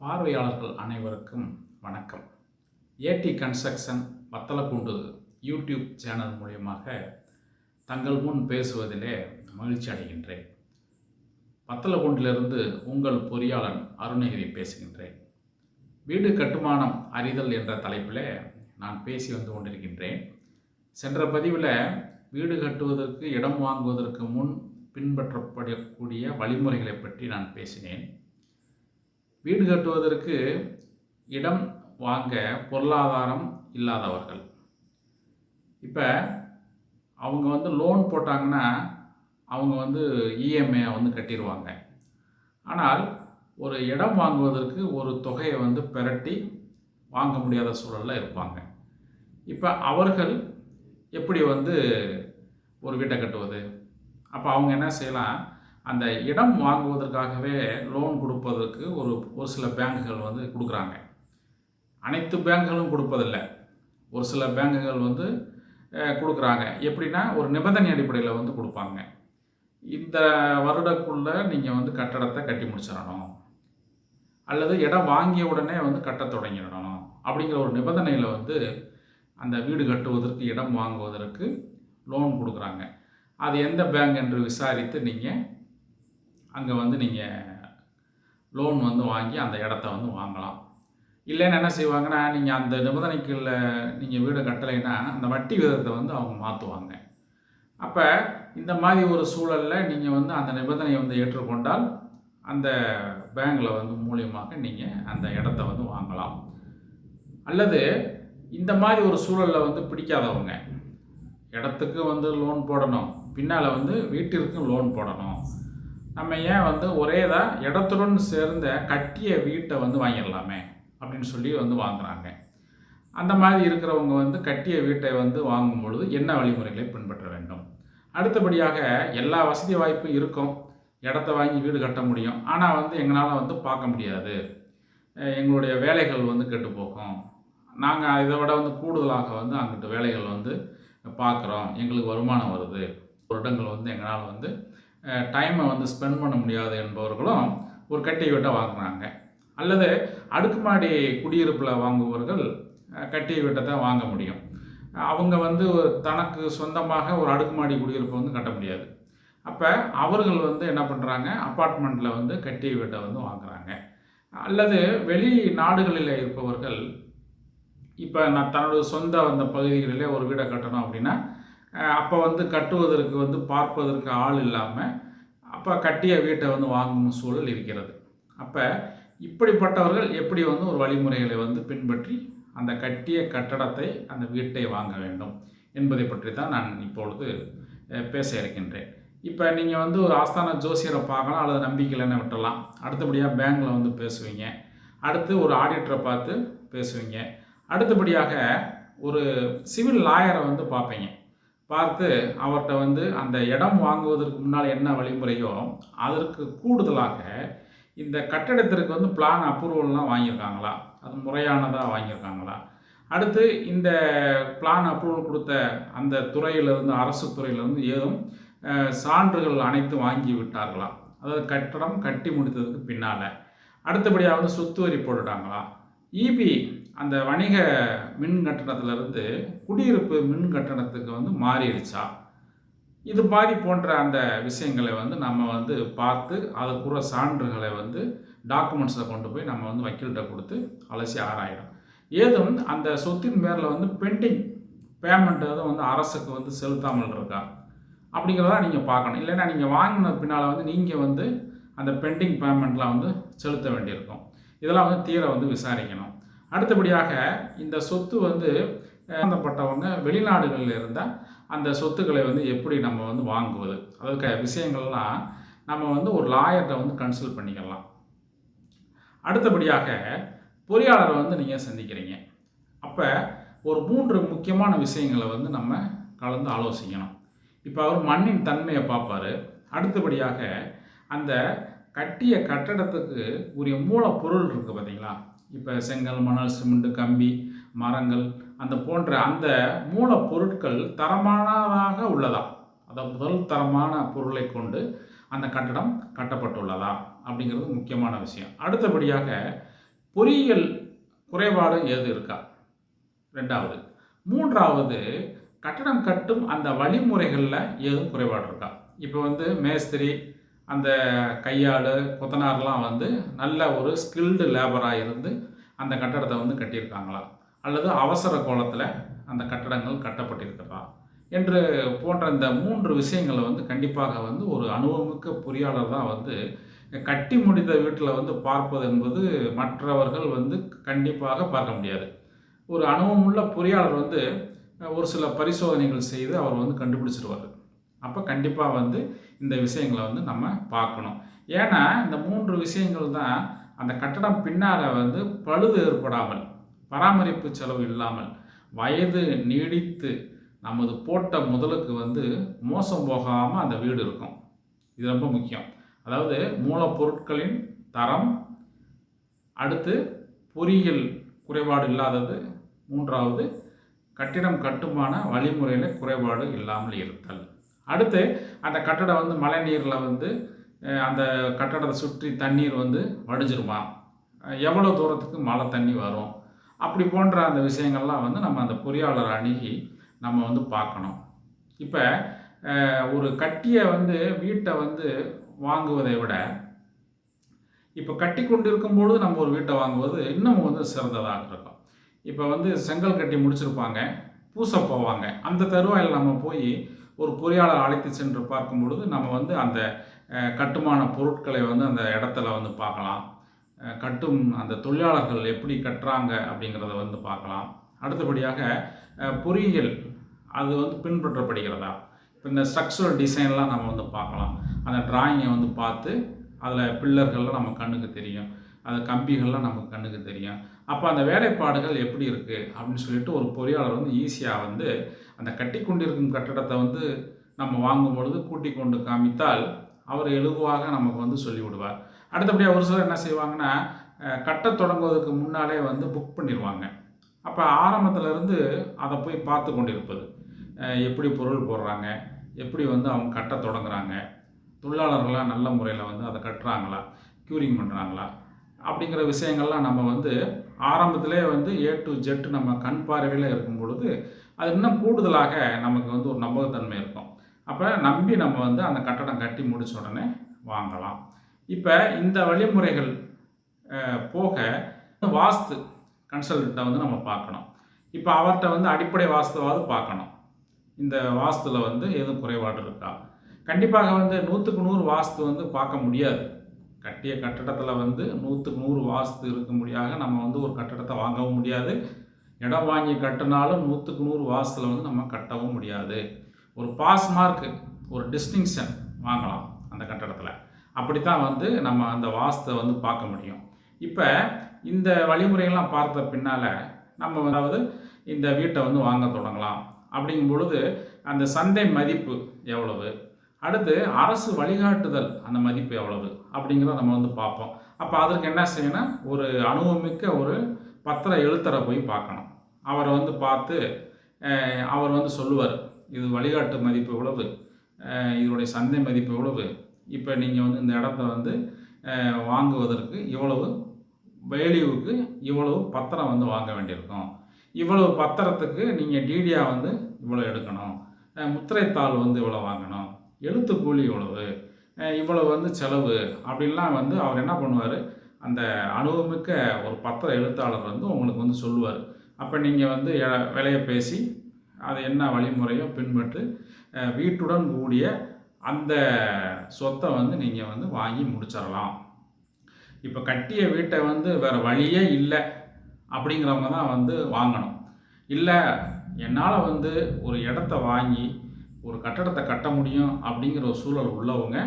பார்வையாளர்கள் அனைவருக்கும் வணக்கம். ஏடி கன்ஸ்ட்ரக்ஷன் வத்தலக்குண்டு யூடியூப் சேனல் மூலியமாக தங்கள் முன் பேசுவதிலே மகிழ்ச்சி அடைகின்றேன். வத்தலக்குண்டிலிருந்து உங்கள் பொறியாளன் அருணகிரி பேசுகின்றேன். வீடு கட்டுமானம் அறிதல் என்ற தலைப்பில் நான் பேசி வந்து கொண்டிருக்கின்றேன். சென்ற பதிவில் வீடு கட்டுவதற்கு இடம் வாங்குவதற்கு முன் பின்பற்றப்படக்கூடிய வழிமுறைகளை பற்றி நான் பேசினேன். வீடு கட்டுவதற்கு இடம் வாங்க பொருளாதாரம் இல்லாதவர்கள் இப்போ அவங்க வந்து லோன் போட்டாங்கன்னா அவங்க வந்து இஎம்ஐ வந்து கட்டிடுவாங்க. ஆனால் ஒரு இடம் வாங்குவதற்கு ஒரு தொகையை வந்து பெரட்டி வாங்க முடியாத சூழலில் இருப்பாங்க. இப்போ அவர்கள் எப்படி வந்து ஒரு வீட்டை கட்டுவது? அப்போ அவங்க என்ன செய்யலாம், அந்த இடம் வாங்குவதற்காகவே லோன் கொடுப்பதற்கு ஒரு சில பேங்குகள் வந்து கொடுக்குறாங்க. அனைத்து பேங்குகளும் கொடுப்பதில்லை, ஒரு சில பேங்குகள் வந்து கொடுக்குறாங்க. எப்படின்னா ஒரு நிபந்தனை அடிப்படையில் வந்து கொடுப்பாங்க. இந்த வருடக்குள்ளே நீங்கள் வந்து கட்டடத்தை கட்டி முடிச்சிடணும், அல்லது இடம் வாங்கிய உடனே வந்து கட்ட தொடங்கிடணும் அப்படிங்கிற ஒரு நிபந்தனையில் வந்து அந்த வீடு கட்டுவதற்கு இடம் வாங்குவதற்கு லோன் கொடுக்குறாங்க. அது எந்த பேங்க் என்று விசாரித்து நீங்கள் அங்கே வந்து நீங்கள் லோன் வந்து வாங்கி அந்த இடத்த வந்து வாங்கலாம். இல்லைன்னு என்ன செய்வாங்கன்னா, நீங்கள் அந்த நிபந்தனைக்குள்ள நீங்கள் வீடு கட்டலைன்னா அந்த வட்டி விகிதத்தை வந்து அவங்க மாற்றுவாங்க. அப்போ இந்த மாதிரி ஒரு சூழலில் நீங்கள் வந்து அந்த நிபந்தனையை வந்து ஏற்றுக்கொண்டால் அந்த பேங்கில் வந்து மூலியமாக நீங்கள் அந்த இடத்த வந்து வாங்கலாம். அல்லது இந்த மாதிரி ஒரு சூழலில் வந்து பிடிக்காதவங்க, இடத்துக்கு வந்து லோன் போடணும், பின்னால் வந்து வீட்டிற்கும் லோன் போடணும், நம்ம ஏன் வந்து ஒரேதான் இடத்துடன் சேர்ந்த கட்டிய வீட்டை வந்து வாங்கிடலாமே அப்படின்னு சொல்லி வந்து வாங்குகிறாங்க. அந்த மாதிரி இருக்கிறவங்க வந்து கட்டிய வீட்டை வந்து வாங்கும் பொழுது என்ன வழிமுறைகளை பின்பற்ற வேண்டும்? அடுத்தபடியாக எல்லா வசதி வாய்ப்பும் இருக்கும், இடத்த வாங்கி வீடு கட்ட முடியும். ஆனால் வந்து எங்களால் வந்து பார்க்க முடியாது, எங்களுடைய வேலைகள் வந்து கெட்டு போகும், நாங்கள் இதை விட வந்து கூடுதலாக வந்து அங்கிட்டு வேலைகள் வந்து பார்க்குறோம், எங்களுக்கு வருமானம் வருது, வருடங்கள் வந்து எங்களால் வந்து டைமை வந்து ஸ்பெண்ட் பண்ண முடியாது என்பவர்களும் ஒரு கட்டிய வீட்டை வாங்குறாங்க. அல்லது அடுக்குமாடி குடியிருப்பில் வாங்குபவர்கள் கட்டிய வீட்டை தான் வாங்க முடியும். அவங்க வந்து தனக்கு சொந்தமாக ஒரு அடுக்குமாடி குடியிருப்பை வந்து கட்ட முடியாது. அப்போ அவர்கள் வந்து என்ன பண்ணுறாங்க, அப்பார்ட்மெண்ட்டில் வந்து கட்டிய வீட்டை வந்து வாங்குறாங்க. அல்லது வெளி நாடுகளில் இருப்பவர்கள் இப்போ நான் தன்னோட சொந்த அந்த பகுதிகளிலே ஒரு வீடை கட்டணும் அப்படின்னா அப்போ வந்து கட்டுவதற்கு வந்து பார்ப்பதற்கு ஆள் இல்லாமல் அப்போ கட்டிய வீட்டை வந்து வாங்கும் சூழல் இருக்கிறது. அப்போ இப்படிப்பட்டவர்கள் எப்படி வந்து ஒரு வழிமுறைகளை வந்து பின்பற்றி அந்த கட்டிய கட்டடத்தை அந்த வீட்டை வாங்க வேண்டும் என்பதை பற்றி தான் நான் இப்பொழுது பேச இருக்கின்றேன். இப்போ நீங்கள் வந்து ஒரு ஆஸ்தான ஜோசியரை பார்க்கலாம், அல்லது நம்பிக்கையில்னு விட்டலாம். அடுத்தபடியாக பேங்கில் வந்து பேசுவீங்க, அடுத்து ஒரு ஆடிட்டரை பார்த்து பேசுவீங்க, அடுத்தபடியாக ஒரு சிவில் லாயரை வந்து பார்ப்பீங்க. பார்த்து அவர்கிட்ட வந்து அந்த இடம் வாங்குவதற்கு முன்னால் என்ன வழிமுறையோ அதற்கு கூடுதலாக இந்த கட்டடத்திற்கு வந்து பிளான் அப்ரூவல்லாம் வாங்கியிருக்காங்களா, அது முறையானதாக வாங்கியிருக்காங்களா, அடுத்து இந்த பிளான் அப்ரூவல் கொடுத்த அந்த துறையிலிருந்து, அரசு துறையிலிருந்து ஏதும் சான்றுகள் அனைத்தும் வாங்கி விட்டார்களா, அதாவது கட்டடம் கட்டி முடித்ததுக்கு பின்னால். அடுத்தபடியாக வந்து சொத்து வரி போட்டுட்டாங்களா, இபி அந்த வணிக மின் கட்டணத்திலிருந்து குடியிருப்பு மின் கட்டணத்துக்கு வந்து மாறிடுச்சா, இது மாதிரி போன்ற அந்த விஷயங்களை வந்து நம்ம வந்து பார்த்து அதற்குற சான்றுகளை வந்து டாக்குமெண்ட்ஸில் கொண்டு போய் நம்ம வந்து வக்கீல்கிட்ட கொடுத்து அலசி ஆராயிடும். ஏதும் அந்த சொத்தின் பேரில் வந்து பெண்டிங் பேமெண்ட் எதுவும் வந்து அரசுக்கு வந்து செலுத்தாமல் இருக்கா அப்படிங்கிறத நீங்கள் பார்க்கணும். இல்லைன்னா நீங்கள் வாங்கின பின்னால் வந்து நீங்கள் வந்து அந்த பெண்டிங் பேமெண்ட்லாம் வந்து செலுத்த வேண்டியிருக்கும். இதெல்லாம் வந்து தீர வந்து விசாரிக்கணும். அடுத்தபடியாக இந்த சொத்து வந்து சம்பந்தப்பட்டவங்க வெளிநாடுகளில் இருந்தால் அந்த சொத்துக்களை வந்து எப்படி நம்ம வந்து வாங்குவது, அதுக்கு விஷயங்கள்லாம் நம்ம வந்து ஒரு லாயர்கிட்ட வந்து கன்சல்ட் பண்ணிக்கலாம். அடுத்தபடியாக பொறியாளரை வந்து நீங்கள் சந்திக்கிறீங்க. அப்போ ஒரு 3 முக்கியமான விஷயங்களை வந்து நம்ம கலந்து ஆலோசிக்கணும். இப்போ அவர் மண்ணின் தன்மையை பார்ப்பார். அடுத்தபடியாக அந்த கட்டிய கட்டடத்துக்கு உரிய மூலப்பொருள் இருக்குது பார்த்தீங்களா, இப்போ செங்கல், மணல், சிமெண்ட், கம்பி, மரங்கள், அந்த போன்ற அந்த மூலப்பொருட்கள் தரமானதாக உள்ளதா, அதாவது முதல் தரமான பொருளை கொண்டு அந்த கட்டடம் கட்டப்பட்டுள்ளதா அப்படிங்கிறது முக்கியமான விஷயம். அடுத்தபடியாக பொறியியல் குறைபாடு எது இருக்கா? 2வது. 3வது, கட்டடம் கட்டும் அந்த வழிமுறைகளில் எதுவும் குறைபாடு இருக்கா? இப்போ வந்து மேஸ்திரி, அந்த கையாளு, கொத்தனார்லாம் வந்து நல்ல ஒரு ஸ்கில்டு லேபராக இருந்து அந்த கட்டடத்தை வந்து கட்டியிருக்காங்களா? அல்லது அவசர கோலத்தில் அந்த கட்டடங்கள் கட்டப்பட்டிருக்கிறதா? என்று போன்ற இந்த 3 விஷயங்களை வந்து கண்டிப்பாக வந்து ஒரு அனுபவமிக்க பொறியாளர் தான் வந்து கட்டி முடித்த வீட்டில் வந்து பார்ப்பது என்பது மற்றவர்கள் வந்து கண்டிப்பாக பார்க்க முடியாது. ஒரு அனுபவமுள்ள பொறியாளர் வந்து ஒரு சில பரிசோதனைகள் செய்து அவர் வந்து கண்டுபிடிச்சிருவார். அப்போ கண்டிப்பாக வந்து இந்த விஷயங்களை வந்து நம்ம பார்க்கணும். ஏன்னா இந்த 3 விஷயங்கள் தான் அந்த கட்டடம் பின்னால் வந்து பழுது ஏற்படாமல், பராமரிப்பு செலவு இல்லாமல், வயது நீடித்து நமது போட்ட முதலுக்கு வந்து மோசம் போகாமல் அந்த வீடு இருக்கும். இது ரொம்ப முக்கியம். அதாவது மூலப்பொருட்களின் தரம், அடுத்து பொறியியல் குறைபாடு இல்லாதது, 3வது கட்டிடம் கட்டுமான வழிமுறையில் குறைபாடு இல்லாமல் இருத்தல். அடுத்து அந்த கட்டடம் வந்து மழை நீரில் வந்து அந்த கட்டடத்தை சுற்றி தண்ணீர் வந்து வடிஞ்சிருமா, எவ்வளோ தூரத்துக்கு மழை தண்ணி வரும், அப்படி போன்ற அந்த விஷயங்கள்லாம் வந்து நம்ம அந்த பொறியாளரை அணுகி நம்ம வந்து பார்க்கணும். இப்போ ஒரு கட்டிய வந்து வீட்டை வந்து வாங்குவதை விட இப்போ கட்டி கொண்டு இருக்கும்பொழுது நம்ம ஒரு வீட்டை வாங்குவது இன்னும் வந்து சிறந்ததாக இருக்கும். இப்போ வந்து செங்கல் கட்டி முடிச்சிருப்பாங்க, பூச போவாங்க. அந்த தருவாயில் நம்ம போய் ஒரு பொறியாளர் அழைத்து சென்று பார்க்கும் பொழுது நம்ம வந்து அந்த கட்டுமான பொருட்களை வந்து அந்த இடத்துல வந்து பார்க்கலாம். கட்டும் அந்த தொழிலாளர்கள் எப்படி கட்டுறாங்க அப்படிங்கிறத வந்து பார்க்கலாம். அடுத்தபடியாக பொறியியல் அது வந்து பின்பற்றப்படுகிறதா, இப்போ இந்த ஸ்ட்ரக்சரல் டிசைன்லாம் நம்ம வந்து பார்க்கலாம். அந்த டிராயிங்கை வந்து பார்த்து அதில் பில்லர்கள்லாம் நம்ம கண்ணுக்கு தெரியும், அந்த கம்பிகள்லாம் நமக்கு கண்ணுக்கு தெரியும். அப்போ அந்த வேலைப்பாடுகள் எப்படி இருக்குது அப்படின்னு சொல்லிட்டு ஒரு பொறியாளர் வந்து ஈஸியாக வந்து அந்த கட்டி கொண்டிருக்கும் கட்டடத்தை வந்து நம்ம வாங்கும் பொழுது கூட்டி கொண்டு காமித்தால் அவர் இலகுவாக நமக்கு வந்து சொல்லிவிடுவார். அடுத்தபடியாக ஒரு சிலர் என்ன செய்வாங்கன்னா, கட்ட தொடங்குவதற்கு முன்னாலே வந்து புக் பண்ணிடுவாங்க. அப்போ ஆரம்பத்திலேருந்து அதை போய் பார்த்து கொண்டிருப்பது, எப்படி பொருள் போடுறாங்க, எப்படி வந்து அவங்க கட்ட தொடங்குறாங்க, தொழிலாளர்களாக நல்ல முறையில் வந்து அதை கட்டுறாங்களா, க்யூரிங் பண்ணுறாங்களா, அப்படிங்கிற விஷயங்கள்லாம் நம்ம வந்து ஆரம்பத்திலே வந்து A to Z நம்ம கண் பார்வையில் இருக்கும் பொழுது அது இன்னும் கூடுதலாக நமக்கு வந்து ஒரு நம்பகத்தன்மை இருக்கும். அப்போ நம்பி நம்ம வந்து அந்த கட்டடம் கட்டி முடிச்ச உடனே வாங்கலாம். இப்போ இந்த வழிமுறைகள் போக வாஸ்து கன்சல்ட்டை வந்து நம்ம பார்க்கணும். இப்போ அவர்கிட்ட வந்து அடிப்படை வாஸ்துவாவது பார்க்கணும். இந்த வாஸ்துவில் வந்து எதுவும் குறைபாடு இருக்கா? கண்டிப்பாக வந்து 100க்கு 100 வாஸ்து வந்து பார்க்க முடியாது. கட்டிய கட்டடத்தில் வந்து 100க்கு 100 வாஸ்து இருக்கும்படியாக நம்ம வந்து ஒரு கட்டடத்தை வாங்கவும் முடியாது. இடம் வாங்கி கட்டினாலும் 100க்கு 100 வாஸ்துவில் வந்து நம்ம கட்டவும் முடியாது. ஒரு பாஸ் மார்க், ஒரு டிஸ்டிங்ஷன் வாங்கலாம் அந்த கட்டடத்தில். அப்படித்தான் வந்து நம்ம அந்த வாஸ்தை வந்து பார்க்க முடியும். இப்போ இந்த வழிமுறைகள்லாம் பார்த்த பின்னால் நம்ம அதாவது இந்த வீட்டை வந்து வாங்க தொடங்கலாம். அப்படிங்கும் பொழுது அந்த சந்தை மதிப்பு எவ்வளவு, அடுத்து அரசு வழிகாட்டுதல் அந்த மதிப்பு எவ்வளவு அப்படிங்கிறத நம்ம வந்து பார்ப்போம். அப்போ அதற்கு என்ன செய்யணும்னா, ஒரு அனுபவமிக்க ஒரு பத்திர எழுத்தரை போய் பார்க்கணும். அவரை வந்து பார்த்து அவர் வந்து சொல்லுவார், இது வழிகாட்டு மதிப்பு எவ்வளவு, இதனுடைய சந்தை மதிப்பு எவ்வளவு, இப்போ நீங்கள் வந்து இந்த இடத்த வந்து வாங்குவதற்கு இவ்வளவு வேல்யூவுக்கு இவ்வளவு பத்திரம் வந்து வாங்க வேண்டியிருக்கும், இவ்வளவு பத்திரத்துக்கு நீங்கள் டிடியாக வந்து இவ்வளோ எடுக்கணும், முத்திரைத்தாள் வந்து இவ்வளோ வாங்கணும், எழுத்து கூலி இவ்வளவு, இவ்வளவு வந்து செலவு அப்படின்லாம் வந்து அவர் என்ன பண்ணுவார், அந்த அனுபவமிக்க ஒரு பத்திர எழுத்தாளர் வந்து உங்களுக்கு வந்து சொல்லுவார். அப்போ நீங்கள் வந்து விலையை பேசி அது என்ன வழிமுறையோ பின்பற்றி வீட்டுடன் கூடிய அந்த சொத்தை வந்து நீங்கள் வந்து வாங்கி முடிச்சிடலாம். இப்போ கட்டிய வீட்டை வந்து வேறு வழியே இல்லை அப்படிங்கிறவங்க தான் வந்து வாங்கணும். இல்லை என்னால் வந்து ஒரு இடத்த வாங்கி ஒரு கட்டடத்தை கட்ட முடியும் அப்படிங்கிற ஒரு சூழல் உள்ளவங்க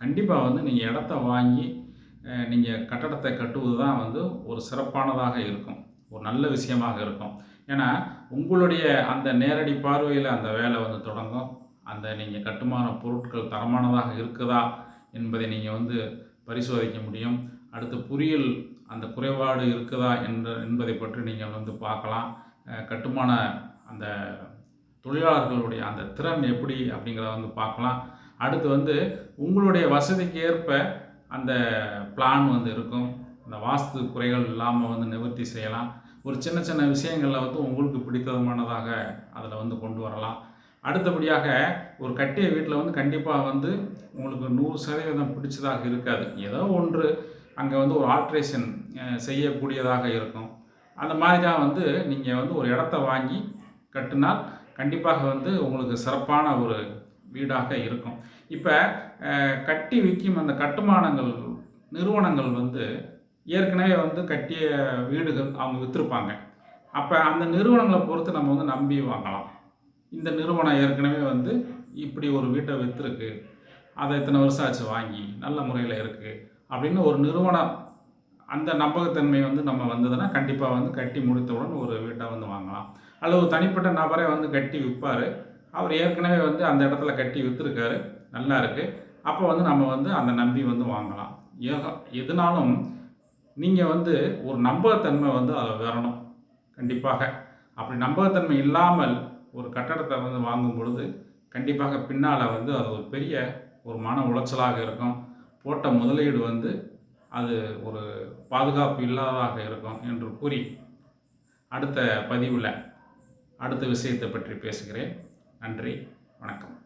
கண்டிப்பாக வந்து நீங்கள் இடத்த வாங்கி நீங்கள் கட்டடத்தை கட்டுவது தான் வந்து ஒரு சிறப்பானதாக இருக்கும், ஒரு நல்ல விஷயமாக இருக்கும். ஏன்னா உங்களுடைய அந்த நேரடி பார்வையில் அந்த வேலை வந்து தொடங்கும். அந்த நீங்கள் கட்டுமான பொருட்கள் தரமானதாக இருக்குதா என்பதை நீங்கள் வந்து பரிசோதிக்க முடியும். அடுத்து பொறியியல் அந்த குறைபாடு இருக்குதா என்பதை பற்றி நீங்கள் வந்து பார்க்கலாம். கட்டுமான அந்த தொழிலாளர்களுடைய அந்த திறன் எப்படி அப்படிங்கிறத வந்து பார்க்கலாம். அடுத்து வந்து உங்களுடைய வசதிக்கு ஏற்ப அந்த பிளான் வந்து இருக்கும். அந்த வாஸ்து குறைகள் இல்லாமல் வந்து நிவர்த்தி செய்யலாம். ஒரு சின்ன சின்ன விஷயங்களில் வந்து உங்களுக்கு பிடித்தமானதாக அதில் வந்து கொண்டு வரலாம். அடுத்தபடியாக ஒரு கட்டிய வீட்டில் வந்து கண்டிப்பாக வந்து உங்களுக்கு 100% பிடிச்சதாக இருக்காது. ஏதோ ஒன்று அங்கே வந்து ஒரு ஆல்ட்ரேஷன் செய்யக்கூடியதாக இருக்கும். அந்த மாதிரி தான் வந்து நீங்கள் வந்து ஒரு இடத்த வாங்கி கட்டினால் கண்டிப்பாக வந்து உங்களுக்கு சிறப்பான ஒரு வீடாக இருக்கும். இப்போ கட்டி விற்கும் அந்த கட்டுமானங்கள் நிறுவனங்கள் வந்து ஏற்கனவே வந்து கட்டிய வீடுகள் அவங்க விற்றுருப்பாங்க. அப்போ அந்த நிறுவனங்களை பொறுத்து நம்ம வந்து நம்பி வாங்கலாம். இந்த நிறுவனம் ஏற்கனவே வந்து இப்படி ஒரு வீட்டை விற்றுருக்கு, அதை இத்தனை வருஷம் ஆச்சு வாங்கி நல்ல முறையில் இருக்குது அப்படின்னு ஒரு நிறுவனம் அந்த நம்பகத்தன்மை வந்து நம்ம வந்ததுன்னா கண்டிப்பாக வந்து கட்டி முடித்தவுடன் ஒரு வீட்டை வந்து வாங்கலாம். அல்லது ஒரு தனிப்பட்ட நபரே வந்து கட்டி விற்பார், அவர் ஏற்கனவே வந்து அந்த இடத்துல கட்டி விற்றுருக்காரு, நல்லா இருக்குது, அப்போ வந்து நம்ம வந்து அந்த நம்பி வந்து வாங்கலாம். எதுனாலும் நீங்கள் வந்து ஒரு நம்பகத்தன்மை வந்து அதில் வரணும் கண்டிப்பாக. அப்படி நம்பகத்தன்மை இல்லாமல் ஒரு கட்டடத்தை வந்து வாங்கும் பொழுது கண்டிப்பாக பின்னால் வந்து அது ஒரு பெரிய ஒரு மன உளைச்சலாக இருக்கும். போட்ட முதலீடு வந்து அது ஒரு பாதுகாப்பு இல்லாததாக இருக்கும் என்று கூறி அடுத்த பதிவில் அடுத்த விஷயத்தை பற்றி பேசுகிறேன். நன்றி, வணக்கம்.